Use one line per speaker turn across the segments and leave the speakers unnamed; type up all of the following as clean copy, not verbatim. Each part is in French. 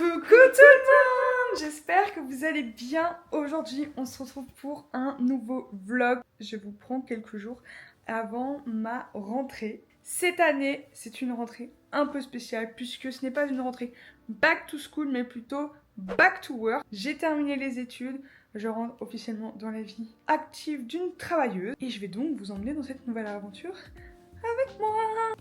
Coucou tout le monde, j'espère que vous allez bien. Aujourd'hui, on se retrouve pour un nouveau vlog. Je vous prends quelques jours avant ma rentrée. Cette année, c'est une rentrée un peu spéciale puisque ce n'est pas une rentrée back to school mais plutôt back to work. J'ai terminé les études, je rentre officiellement dans la vie active d'une travailleuse et je vais donc vous emmener dans cette nouvelle aventure avec moi.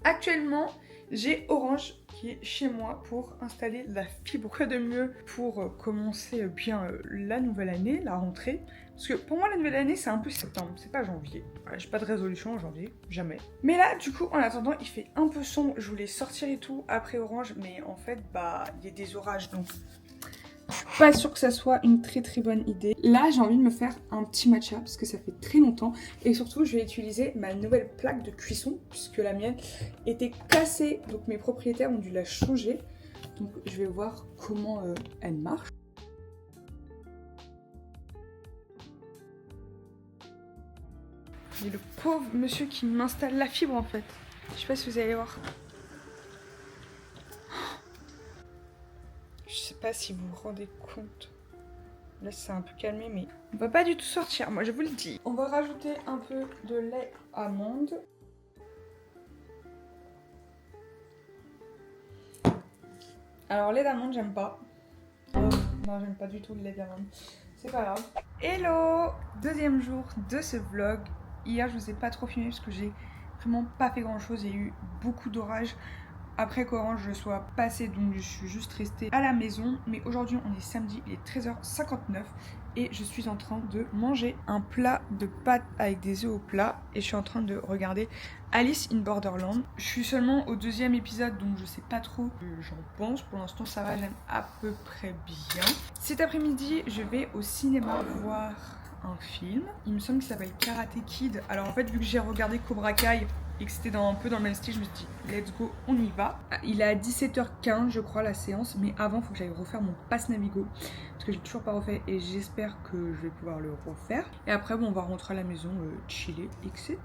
Actuellement, j'ai Orange qui est chez moi pour installer la fibre. Quoi de mieux pour commencer bien la nouvelle année, la rentrée. Parce que pour moi, la nouvelle année, c'est un peu septembre, c'est pas janvier. Voilà, j'ai pas de résolution en janvier, jamais. Mais là, du coup, en attendant, il fait un peu sombre. Je voulais sortir et tout après Orange, mais en fait, il y a des orages, donc je suis pas sûre que ça soit une très bonne idée. Là, j'ai envie de me faire un petit matcha parce que ça fait très longtemps. Et surtout, je vais utiliser ma nouvelle plaque de cuisson puisque la mienne était cassée. Donc mes propriétaires ont dû la changer. Donc je vais voir comment elle marche. Et le pauvre monsieur qui m'installe la fibre en fait. Je sais pas si vous allez voir. Je sais pas si vous vous rendez compte. Là, c'est un peu calmé, mais on va pas du tout sortir, moi je vous le dis. On va rajouter un peu de lait amande. Alors, lait d'amande, j'aime pas. Oh, non, j'aime pas du tout le lait d'amande. C'est pas grave. Hello! Deuxième jour de ce vlog. Hier, je vous ai pas trop filmé parce que j'ai vraiment pas fait grand chose. Il y a eu beaucoup d'orages. Après qu'Orange soit passé, donc je suis juste restée à la maison. Mais aujourd'hui, on est samedi, il est 13h59 et je suis en train de manger un plat de pâtes avec des œufs au plat. Et je suis en train de regarder Alice in Borderland. Je suis seulement au deuxième épisode, donc je sais pas trop ce que j'en pense. Pour l'instant, ça va, j'aime à peu près bien. Cet après-midi, je vais au cinéma voir un film. Il me semble qu'il s'appelle Karate Kid. Alors en fait, vu que j'ai regardé Cobra Kai et que c'était un peu dans le même style, je me suis dit let's go, on y va. Il est à 17h15 je crois la séance, mais avant il faut que j'aille refaire mon pass Navigo parce que j'ai toujours pas refait et j'espère que je vais pouvoir le refaire. Et après bon, on va rentrer à la maison, chiller, etc.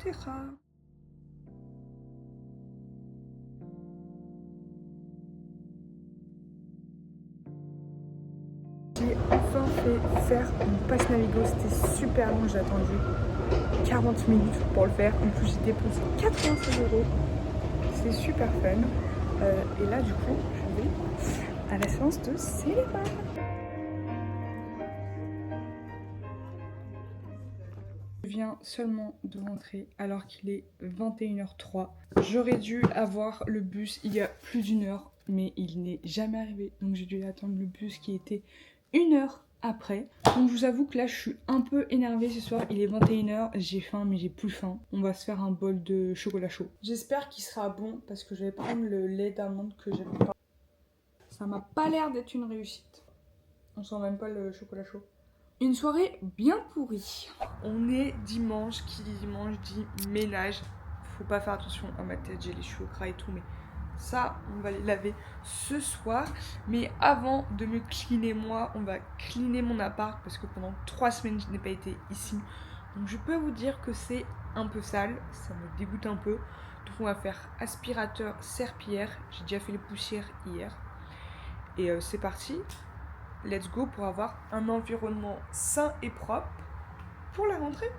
J'ai enfin fait faire mon pass Navigo, c'était super long, j'ai attendu 40 minutes pour le faire. En plus j'ai dépensé 85 €. C'est super fun. Et là du coup je vais à la séance de cinéma. Je viens seulement de rentrer alors qu'il est 21h03. J'aurais dû avoir le bus il y a plus d'une heure, mais il n'est jamais arrivé. Donc j'ai dû attendre le bus qui était une heure après. Donc je vous avoue que là je suis un peu énervée ce soir. Il est 21h, j'ai faim mais j'ai plus faim. On va se faire un bol de chocolat chaud. J'espère qu'il sera bon parce que je vais prendre le lait d'amande que j'aime pas. Ça m'a pas l'air d'être une réussite. On sent même pas le chocolat chaud. Une soirée bien pourrie. On est dimanche, qui dit dimanche dit ménage. Faut pas faire attention à ma tête, j'ai les cheveux gras et tout, mais ça, on va les laver ce soir. Mais avant de me cleaner moi, on va cleaner mon appart parce que pendant 3 semaines, je n'ai pas été ici. Donc je peux vous dire que c'est un peu sale, ça me dégoûte un peu. Donc on va faire aspirateur, serpillière. J'ai déjà fait les poussières hier. Et c'est parti. Let's go pour avoir un environnement sain et propre pour la rentrée.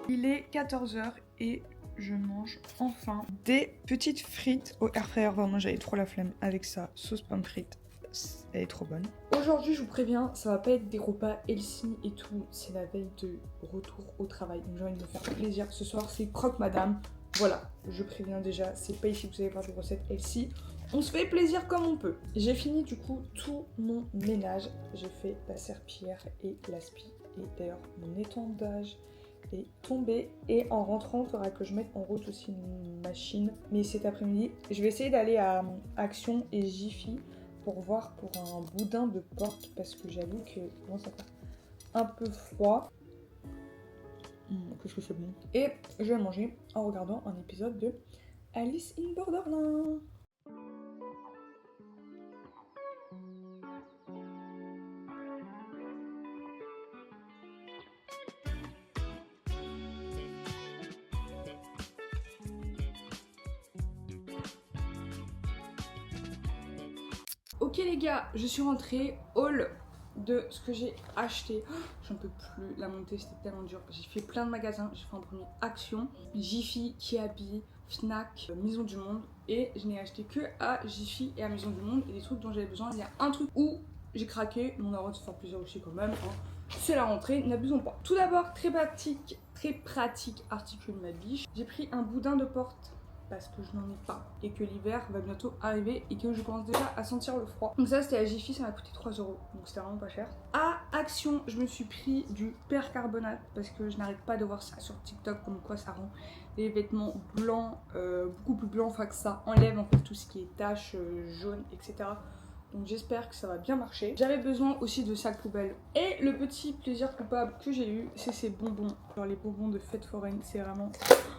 Il est 14h et je mange enfin des petites frites au air fryer. Vraiment, j'avais trop la flemme avec ça. Sauce pomme frite, elle est trop bonne. Aujourd'hui, je vous préviens, ça va pas être des repas healthy et tout. C'est la veille de retour au travail. Donc j'ai envie de me faire plaisir. Ce soir, c'est croque madame. Voilà, je préviens déjà, c'est pas ici que vous allez voir des recettes healthy. On se fait plaisir comme on peut. J'ai fini du coup tout mon ménage. J'ai fait la serpillière et l'aspi. Et d'ailleurs, mon étendage est tombé. Et en rentrant, il faudra que je mette en route aussi une machine. Mais cet après-midi, je vais essayer d'aller à Action et Jiffy pour voir pour un boudin de porte parce que j'avoue que bon, ça fait un peu froid. Qu'est-ce que c'est bon. Et je vais manger en regardant un épisode de Alice in Borderland. Ok les gars, je suis rentrée, haul de ce que j'ai acheté. Oh, j'en peux plus, la montée c'était tellement dur. J'ai fait plein de magasins, j'ai fait en premier Action, Jiffy, Kiabi, Fnac, Maison du Monde. Et je n'ai acheté que à Jiffy et à Maison du Monde et des trucs dont j'avais besoin. Il y a un truc où j'ai craqué, mais on a le droit de se faire plaisir aussi quand même. Hein. C'est la rentrée, n'abusons pas. Tout d'abord, très pratique articule ma biche. J'ai pris un boudin de porte parce que je n'en ai pas et que l'hiver va bientôt arriver et que je commence déjà à sentir le froid. Donc ça c'était à Jiffy, ça m'a coûté 3 €, donc c'était vraiment pas cher. À Action, je me suis pris du percarbonate parce que je n'arrête pas de voir ça sur TikTok comme quoi ça rend les vêtements blancs beaucoup plus blancs, enfin que ça enlève en fait tout ce qui est taches jaunes, etc. Donc j'espère que ça va bien marcher. J'avais besoin aussi de sacs poubelles. Et le petit plaisir coupable que j'ai eu, c'est ces bonbons. Genre les bonbons de fête foraine, c'est vraiment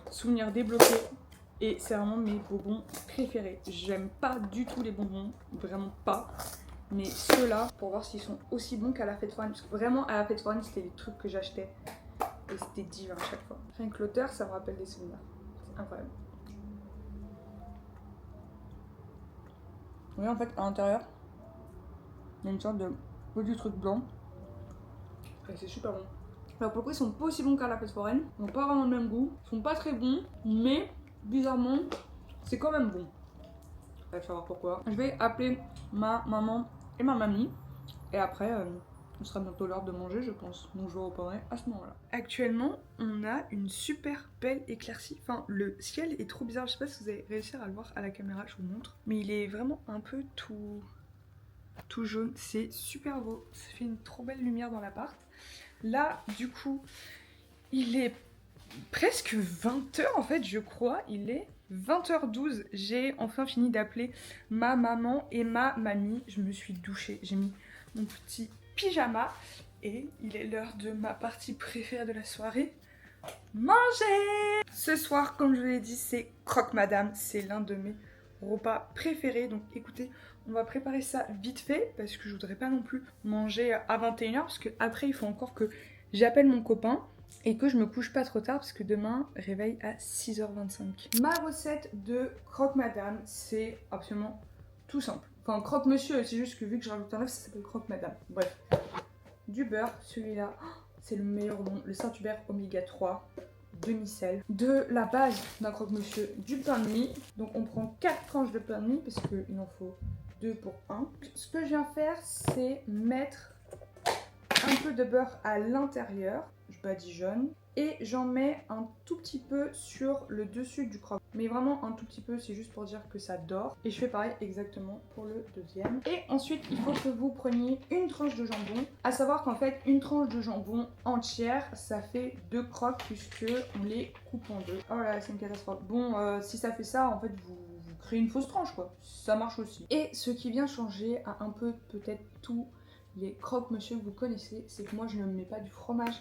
souvenir débloqué. Et c'est vraiment mes bonbons préférés. J'aime pas du tout les bonbons, vraiment pas. Mais ceux-là, pour voir s'ils sont aussi bons qu'à la fête foraine. Parce que vraiment, à la fête foraine, c'était les trucs que j'achetais. Et c'était divin à chaque fois. Rien que l'auteur, ça me rappelle des souvenirs. C'est incroyable. Vous voyez, en fait, à l'intérieur, il y a une sorte de petit truc blanc. Et c'est super bon. Alors pour le coup, ils sont pas aussi bons qu'à la fête foraine. Ils n'ont pas vraiment le même goût. Ils sont pas très bons, mais bizarrement, c'est quand même bon. On va savoir pourquoi. Je vais appeler ma maman et ma mamie. Et après, on sera bientôt l'heure de manger, je pense. Donc je vous reprendrai à ce moment-là. Actuellement, on a une super belle éclaircie. Enfin, le ciel est trop bizarre. Je sais pas si vous allez réussir à le voir à la caméra, je vous montre. Mais il est vraiment un peu tout jaune. C'est super beau. Ça fait une trop belle lumière dans l'appart. Là, du coup, il est presque 20h en fait, je crois. Il est 20h12. J'ai enfin fini d'appeler ma maman et ma mamie. Je me suis douchée. J'ai mis mon petit pyjama. Et il est l'heure de ma partie préférée de la soirée. Manger! Ce soir, comme je vous l'ai dit, c'est Croque Madame. C'est l'un de mes repas préférés. Donc écoutez, on va préparer ça vite fait. Parce que je voudrais pas non plus manger à 21h. Parce que après, il faut encore que j'appelle mon copain. Et que je me couche pas trop tard parce que demain, réveil à 6h25. Ma recette de croque madame, c'est absolument tout simple. Enfin, croque monsieur, c'est juste que vu que je rajoute un œuf, ça s'appelle croque madame. Bref. Du beurre, celui-là, c'est le meilleur au monde. Le Saint-Hubert Oméga 3, demi-sel. De la base d'un croque monsieur, du pain de mie. Donc on prend 4 tranches de pain de mie parce qu'il en faut 2 pour 1. Ce que je viens faire, c'est mettre un peu de beurre à l'intérieur. Je badigeonne et j'en mets un tout petit peu sur le dessus du croque. Mais vraiment un tout petit peu, c'est juste pour dire que ça dort. Et je fais pareil exactement pour le deuxième. Et ensuite, il faut que vous preniez une tranche de jambon. À savoir qu'en fait, une tranche de jambon entière, ça fait 2 croques puisque on les coupe en deux. Oh là, c'est une catastrophe. Bon, si ça fait ça, en fait, vous créez une fausse tranche quoi. Ça marche aussi. Et ce qui vient changer à un peu peut-être tout les croque-monsieur que vous connaissez, c'est que moi je ne mets pas du fromage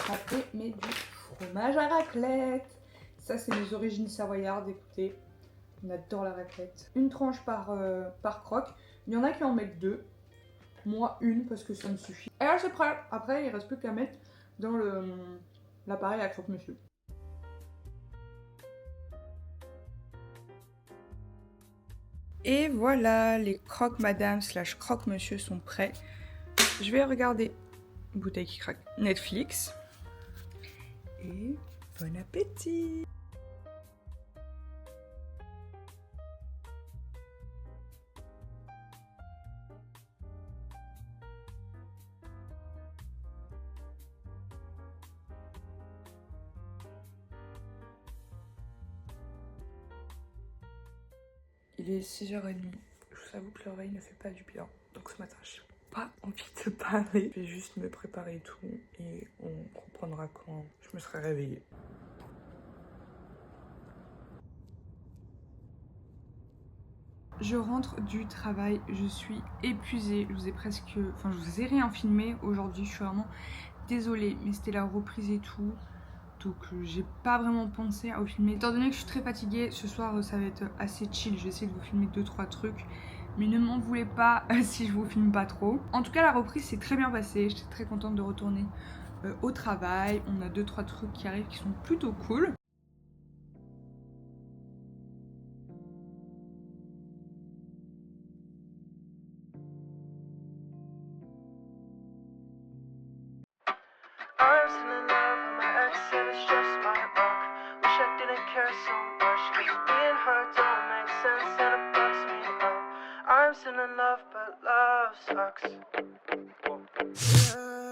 râpé, mais du fromage à raclette. Ça c'est mes origines savoyardes, écoutez, on adore la raclette. Une tranche par croque, il y en a qui en mettent 2, moi une parce que ça me suffit. Et là c'est prêt, après il reste plus qu'à mettre dans l'appareil à croque-monsieur. Et voilà, les croque-madame / croque-monsieur sont prêts. Je vais regarder Bouteille qui craque Netflix. Et bon appétit! Il est 6h30. Je vous avoue que l'oreille ne fait pas du bien. Donc ce matin, j'ai pas envie de parler. Je vais juste me préparer et tout. Et on reprendra quand je me serai réveillée. Je rentre du travail, je suis épuisée, je vous ai rien filmé aujourd'hui, je suis vraiment désolée, mais c'était la reprise et tout, donc j'ai pas vraiment pensé à vous filmer. Étant donné que je suis très fatiguée, ce soir ça va être assez chill, je vais essayer de vous filmer 2-3 trucs, mais ne m'en voulez pas si je vous filme pas trop. En tout cas la reprise s'est très bien passée, j'étais très contente de retourner au travail, on a 2-3 trucs qui arrivent qui sont plutôt cool.
I'm still in love with my ex and it's just my luck. Wish I didn't care so much, cause being hurt don't make sense and it fucks me up. I'm still in love but love sucks. Yeah.